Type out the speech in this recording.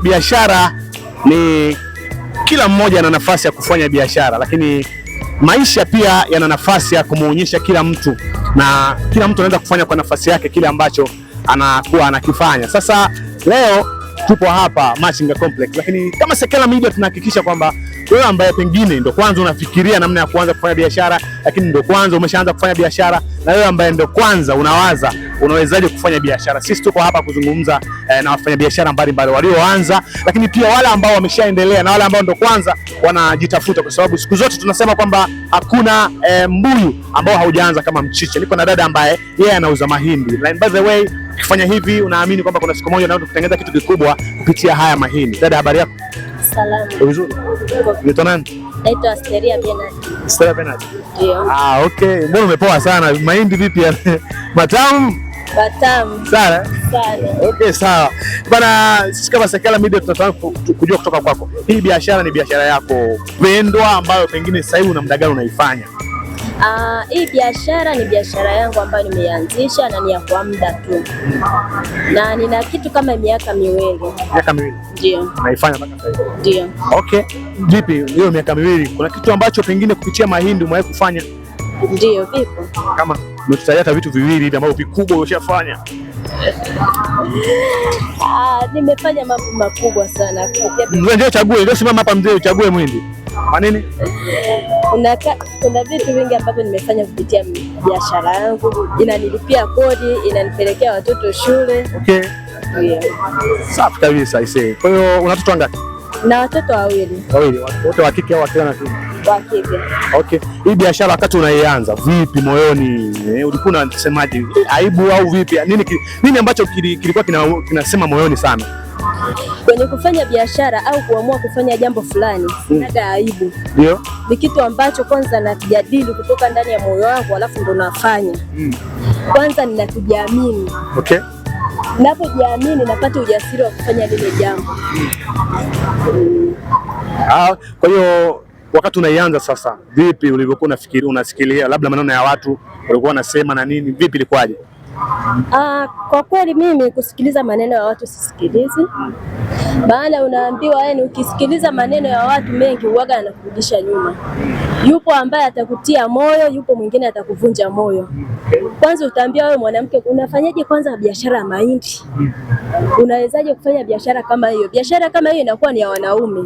Biashara ni kila mmoja ana nafasi ya kufanya biashara, lakini maisha pia yana nafasi ya kumuonyesha kila mtu, na kila mtu anaweza kufanya kwa nafasi yake kile ambacho anakuwa anakifanya. Sasa leo tupo hapa Machinga Complex, lakini kama Sekela Media tunahakikisha kwamba wewe ambaye pengine ndo kwanza unafikiria namna ya kuanza kufanya biashara, lakini ndo kwanza umeshaanza kufanya biashara, na wewe ambaye ndo kwanza unawaza unawezaje kufanya biashara, sisi tuko hapa kuzungumza na wafanyabiashara mbalimbali walioanza, lakini pia wale ambao wameshaendelea na wale ambao ndo kwanza wanajitafuta, kwa sababu siku zote tunasema kwamba hakuna mbuyu ambao haujaanza kama mchicha. Niko na dada ambaye yeye anauza mahindi. And by the way, ukifanya hivi unaamini kwamba kuna siku moja unaweza kutengeneza kitu kikubwa kupitia haya mahindi. Dada, habari yako? Salama. Vizuri. Unaitwa nani? Naitwa Asteria Bernard. Asteria Bernard. Ndio. Okay. Mbona umepoa sana? Mahindi vipi ya? Matamu? Matamu. Sana? Sana. Okay, sawa. Bana, sisi kama Sekela Media tunataka kujua kutoka kwako. Hii biashara ni biashara yako pendwa ambayo pengine sasa hivi una muda gani unaifanya? Hii biashara ni biashara yangu ambayo nimeianzisha na ni ya kwa muda tu. Na nina kitu kama miaka miwili. Miaka miwili? Ndio. Naifanya mpaka sasa hivi? Ndio. Okay. Vipi hiyo miaka miwili? Kuna kitu ambacho pengine kupitia mahindi umewahi kufanya? Ndio, vipo. Kama umetutajia hata vitu viwili hivi ambavyo vikubwa ushafanya? Nimefanya mambo makubwa sana. Ndio chague, ndio simama hapa mzee uchague mwindi. Kwa nini? Kuna vitu vingi ambavyo nimefanya kupitia biashara yangu. Inanilipia kodi, inanipelekea watoto shule. Okay. Yeah. Safi kabisa aisee. Kwa hiyo una watoto wangapi? Na watoto wawili. Wawili, wote wa kike au wa kiume? Wa kike. Okay. Hii biashara wakati unaianza vipi moyoni? Ulikuwa unasemaje? Aibu au vipi? Nini ambacho kilikuwa kinasema moyoni sana? Kwenye kufanya biashara au kuamua kufanya jambo fulani, sina aibu. Ndio. Ni kitu ambacho kwanza nakijadili kutoka ndani ya moyo wangu, alafu ndo nafanya. Kwanza ninakujiamini. Okay. Ninapojiamini napata ujasiri wa kufanya lile jambo. Kwa hiyo wakati unaianza sasa, vipi ulivyokuwa unasikilia labda maneno ya watu walikuwa wanasema na nini, vipi ilikuwaje? Kwa kweli mimi kusikiliza maneno ya watu sisikilizi. Maana unaambiwa yani ukisikiliza maneno ya watu mengi huaga yanakurudisha nyuma. Yupo ambaye atakutia moyo, yupo mwingine atakuvunja moyo. Kwanza utaambia wewe mwanamke unafanyaje kwanza biashara ya mahindi? Unawezaje kufanya biashara kama hiyo? Biashara kama hiyo inakuwa ni ya wanaume.